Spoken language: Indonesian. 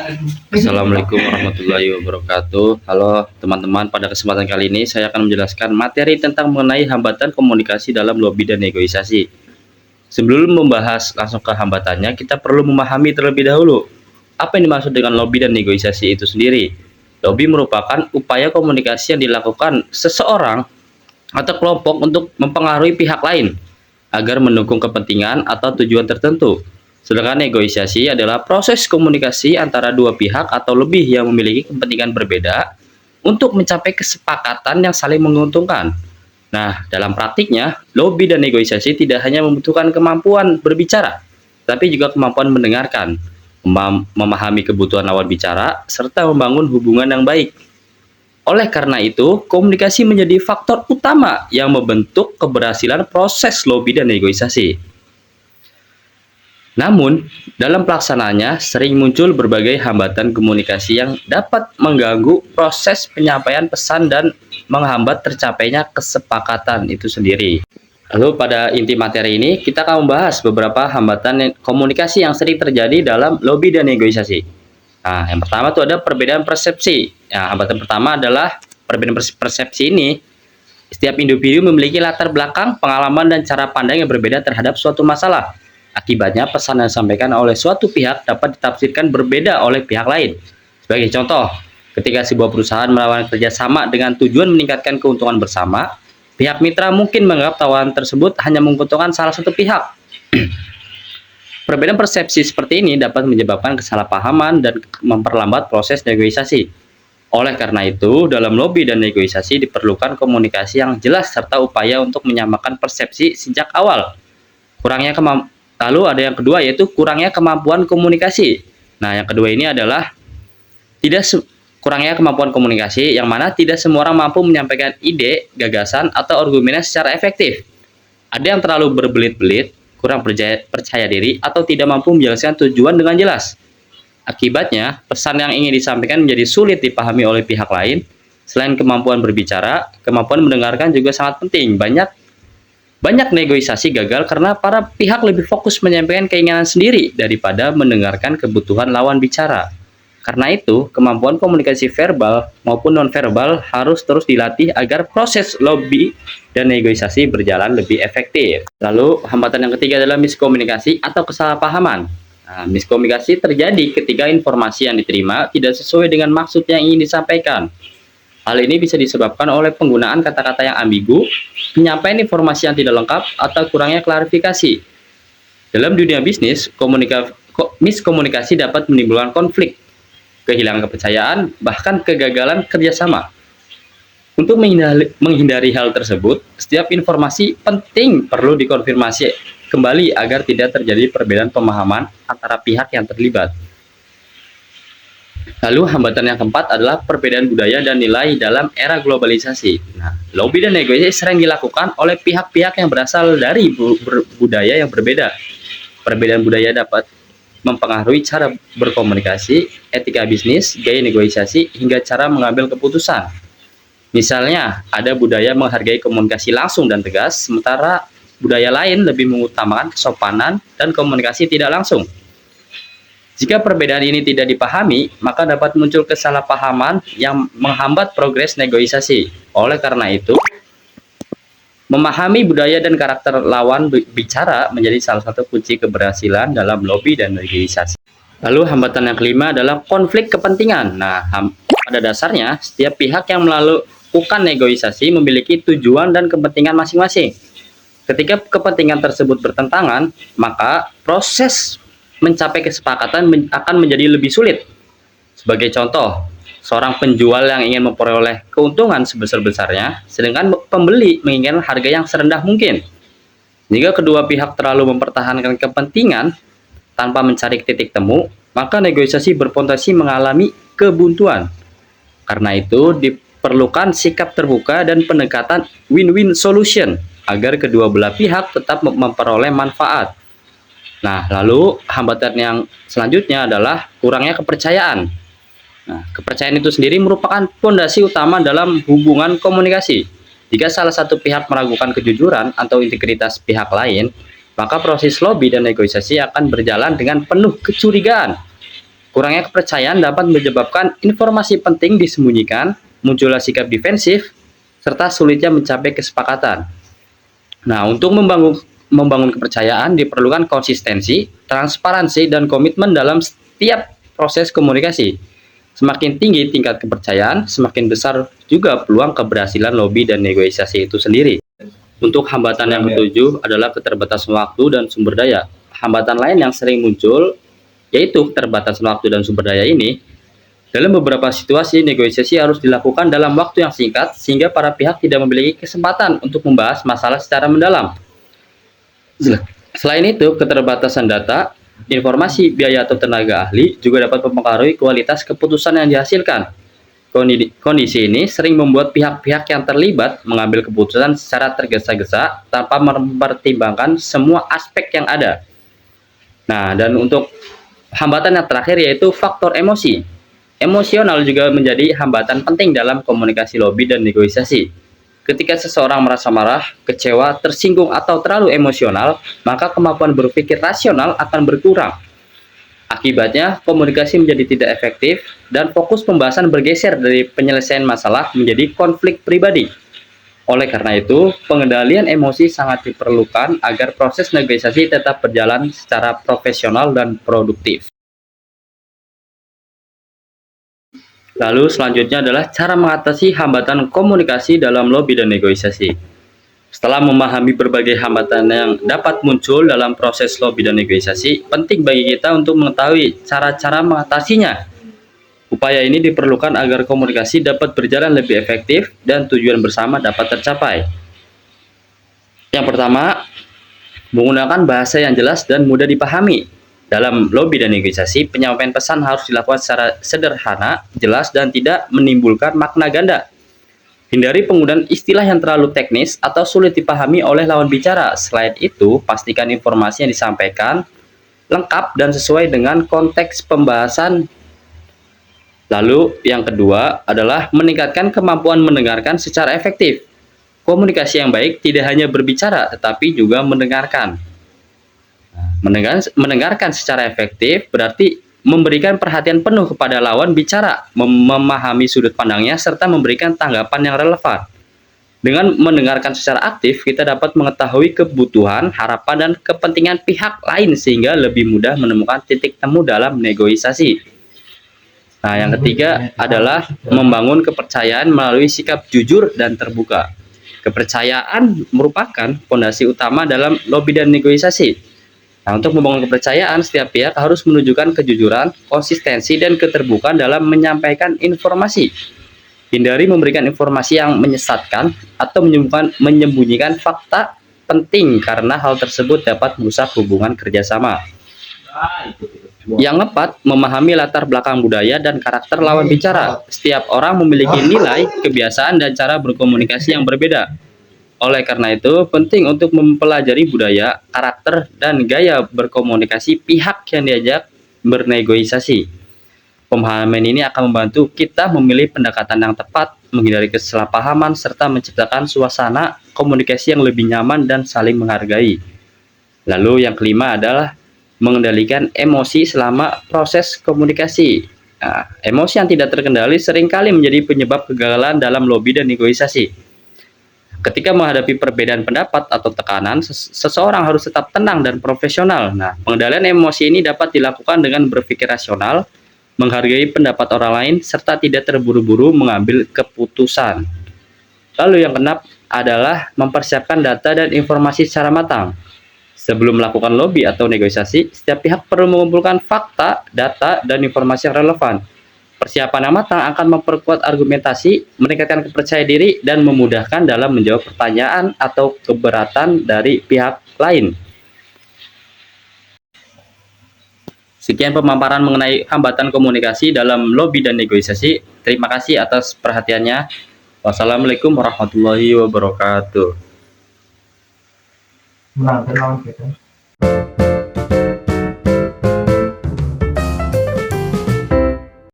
Assalamualaikum warahmatullahi wabarakatuh. Halo teman-teman, pada kesempatan kali ini saya akan menjelaskan materi tentang mengenai hambatan komunikasi dalam lobby dan negosiasi. Sebelum membahas langsung ke hambatannya, kita perlu memahami terlebih dahulu apa yang dimaksud dengan lobby dan negosiasi itu sendiri. Lobby merupakan upaya komunikasi yang dilakukan seseorang atau kelompok untuk mempengaruhi pihak lain agar mendukung kepentingan atau tujuan tertentu. Sedangkan negosiasi adalah proses komunikasi antara dua pihak atau lebih yang memiliki kepentingan berbeda untuk mencapai kesepakatan yang saling menguntungkan. Nah, dalam praktiknya, lobby dan negosiasi tidak hanya membutuhkan kemampuan berbicara, tapi juga kemampuan mendengarkan, memahami kebutuhan lawan bicara, serta membangun hubungan yang baik. Oleh karena itu, komunikasi menjadi faktor utama yang membentuk keberhasilan proses lobby dan negosiasi. Namun, dalam pelaksanaannya sering muncul berbagai hambatan komunikasi yang dapat mengganggu proses penyampaian pesan dan menghambat tercapainya kesepakatan itu sendiri. Lalu pada inti materi ini kita akan membahas beberapa hambatan komunikasi yang sering terjadi dalam lobby dan negosiasi. Nah, yang pertama itu ada perbedaan persepsi. Nah, hambatan pertama adalah perbedaan persepsi ini. Setiap individu memiliki latar belakang, pengalaman, dan cara pandang yang berbeda terhadap suatu masalah. Akibatnya, pesan yang disampaikan oleh suatu pihak dapat ditafsirkan berbeda oleh pihak lain. Sebagai contoh, ketika sebuah perusahaan menawarkan kerjasama dengan tujuan meningkatkan keuntungan bersama, pihak mitra mungkin menganggap tawaran tersebut hanya menguntungkan salah satu pihak. Perbedaan persepsi seperti ini dapat menyebabkan kesalahpahaman dan memperlambat proses negosiasi. Oleh karena itu, dalam lobby dan negosiasi diperlukan komunikasi yang jelas serta upaya untuk menyamakan persepsi sejak awal. Lalu ada yang kedua, yaitu kurangnya kemampuan komunikasi. Nah, yang kedua ini adalah kurangnya kemampuan komunikasi, yang mana tidak semua orang mampu menyampaikan ide, gagasan, atau argumennya secara efektif. Ada yang terlalu berbelit-belit, kurang percaya diri, atau tidak mampu menjelaskan tujuan dengan jelas. Akibatnya, pesan yang ingin disampaikan menjadi sulit dipahami oleh pihak lain. Selain kemampuan berbicara, kemampuan mendengarkan juga sangat penting. Banyak negosiasi gagal karena para pihak lebih fokus menyampaikan keinginan sendiri daripada mendengarkan kebutuhan lawan bicara. Karena itu, kemampuan komunikasi verbal maupun nonverbal harus terus dilatih agar proses lobby dan negosiasi berjalan lebih efektif. Lalu, hambatan yang ketiga adalah miskomunikasi atau kesalahpahaman. Nah, miskomunikasi terjadi ketika informasi yang diterima tidak sesuai dengan maksud yang ingin disampaikan. Hal ini bisa disebabkan oleh penggunaan kata-kata yang ambigu, penyampaian informasi yang tidak lengkap, atau kurangnya klarifikasi. Dalam dunia bisnis, miskomunikasi dapat menimbulkan konflik, kehilangan kepercayaan, bahkan kegagalan kerjasama. Untuk menghindari hal tersebut, setiap informasi penting perlu dikonfirmasi kembali agar tidak terjadi perbedaan pemahaman antara pihak yang terlibat. Lalu hambatan yang keempat adalah perbedaan budaya dan nilai dalam era globalisasi. Nah, lobby dan negosiasi sering dilakukan oleh pihak-pihak yang berasal dari budaya yang berbeda. Perbedaan budaya dapat mempengaruhi cara berkomunikasi, etika bisnis, gaya negosiasi, hingga cara mengambil keputusan. Misalnya, ada budaya menghargai komunikasi langsung dan tegas, sementara budaya lain lebih mengutamakan kesopanan dan komunikasi tidak langsung. Jika perbedaan ini tidak dipahami, maka dapat muncul kesalahpahaman yang menghambat progres negosiasi. Oleh karena itu, memahami budaya dan karakter lawan bicara menjadi salah satu kunci keberhasilan dalam lobby dan negosiasi. Lalu hambatan yang kelima adalah konflik kepentingan. Nah, pada dasarnya, setiap pihak yang melakukan negosiasi memiliki tujuan dan kepentingan masing-masing. Ketika kepentingan tersebut bertentangan, maka proses mencapai kesepakatan akan menjadi lebih sulit. Sebagai contoh, seorang penjual yang ingin memperoleh keuntungan sebesar-besarnya, sedangkan pembeli menginginkan harga yang serendah mungkin. Jika kedua pihak terlalu mempertahankan kepentingan tanpa mencari titik temu, maka negosiasi berpotensi mengalami kebuntuan. Karena itu, diperlukan sikap terbuka dan pendekatan win-win solution agar kedua belah pihak tetap memperoleh manfaat. Nah, lalu hambatan yang selanjutnya adalah kurangnya kepercayaan. Nah, kepercayaan itu sendiri merupakan fondasi utama dalam hubungan komunikasi. Jika salah satu pihak meragukan kejujuran atau integritas pihak lain, maka proses lobby dan negosiasi akan berjalan dengan penuh kecurigaan. Kurangnya kepercayaan dapat menyebabkan informasi penting disembunyikan, munculnya sikap defensif, serta sulitnya mencapai kesepakatan. Nah, untuk membangun kepercayaan diperlukan konsistensi, transparansi, dan komitmen dalam setiap proses komunikasi. Semakin tinggi tingkat kepercayaan, semakin besar juga peluang keberhasilan lobby dan negosiasi itu sendiri. Untuk hambatan yang ketujuh adalah keterbatasan waktu dan sumber daya. Hambatan lain yang sering muncul yaitu keterbatasan waktu dan sumber daya ini. Dalam beberapa situasi, negosiasi harus dilakukan dalam waktu yang singkat sehingga para pihak tidak memiliki kesempatan untuk membahas masalah secara mendalam. Selain itu, keterbatasan data, informasi, biaya atau tenaga ahli juga dapat mempengaruhi kualitas keputusan yang dihasilkan. Kondisi ini sering membuat pihak-pihak yang terlibat mengambil keputusan secara tergesa-gesa tanpa mempertimbangkan semua aspek yang ada. Nah, dan untuk hambatan yang terakhir yaitu faktor emosi. Emosional juga menjadi hambatan penting dalam komunikasi lobby dan negosiasi. Ketika seseorang merasa marah, kecewa, tersinggung, atau terlalu emosional, maka kemampuan berpikir rasional akan berkurang. Akibatnya, komunikasi menjadi tidak efektif dan fokus pembahasan bergeser dari penyelesaian masalah menjadi konflik pribadi. Oleh karena itu, pengendalian emosi sangat diperlukan agar proses negosiasi tetap berjalan secara profesional dan produktif. Lalu selanjutnya adalah cara mengatasi hambatan komunikasi dalam lobby dan negosiasi. Setelah memahami berbagai hambatan yang dapat muncul dalam proses lobby dan negosiasi, penting bagi kita untuk mengetahui cara-cara mengatasinya. Upaya ini diperlukan agar komunikasi dapat berjalan lebih efektif dan tujuan bersama dapat tercapai. Yang pertama, menggunakan bahasa yang jelas dan mudah dipahami. Dalam lobby dan negosiasi, penyampaian pesan harus dilakukan secara sederhana, jelas, dan tidak menimbulkan makna ganda. Hindari penggunaan istilah yang terlalu teknis atau sulit dipahami oleh lawan bicara. Selain itu, pastikan informasi yang disampaikan lengkap dan sesuai dengan konteks pembahasan. Lalu, yang kedua adalah meningkatkan kemampuan mendengarkan secara efektif. Komunikasi yang baik tidak hanya berbicara, tetapi juga mendengarkan. Mendengarkan secara efektif berarti memberikan perhatian penuh kepada lawan bicara, memahami sudut pandangnya, serta memberikan tanggapan yang relevan. Dengan mendengarkan secara aktif, kita dapat mengetahui kebutuhan, harapan, dan kepentingan pihak lain sehingga lebih mudah menemukan titik temu dalam negosiasi. Nah, yang ketiga adalah membangun kepercayaan melalui sikap jujur dan terbuka. Kepercayaan merupakan fondasi utama dalam lobby dan negosiasi. Nah, untuk membangun kepercayaan, setiap pihak harus menunjukkan kejujuran, konsistensi, dan keterbukaan dalam menyampaikan informasi. Hindari memberikan informasi yang menyesatkan atau menyembunyikan fakta penting karena hal tersebut dapat merusak hubungan kerjasama. Yang keempat, memahami latar belakang budaya dan karakter lawan bicara. Setiap orang memiliki nilai, kebiasaan, dan cara berkomunikasi yang berbeda. Oleh karena itu, penting untuk mempelajari budaya, karakter, dan gaya berkomunikasi pihak yang diajak bernegosiasi. Pemahaman ini akan membantu kita memilih pendekatan yang tepat, menghindari kesalahpahaman, serta menciptakan suasana komunikasi yang lebih nyaman dan saling menghargai. Lalu yang kelima adalah mengendalikan emosi selama proses komunikasi. Nah, emosi yang tidak terkendali seringkali menjadi penyebab kegagalan dalam lobby dan negosiasi. Ketika menghadapi perbedaan pendapat atau tekanan, seseorang harus tetap tenang dan profesional. Nah, pengendalian emosi ini dapat dilakukan dengan berpikir rasional, menghargai pendapat orang lain, serta tidak terburu-buru mengambil keputusan. Lalu yang keenam adalah mempersiapkan data dan informasi secara matang. Sebelum melakukan lobby atau negosiasi, setiap pihak perlu mengumpulkan fakta, data, dan informasi yang relevan. Persiapan yang matang akan memperkuat argumentasi, meningkatkan kepercayaan diri, dan memudahkan dalam menjawab pertanyaan atau keberatan dari pihak lain. Sekian pemaparan mengenai hambatan komunikasi dalam lobby dan negosiasi. Terima kasih atas perhatiannya. Wassalamualaikum warahmatullahi wabarakatuh. Menang,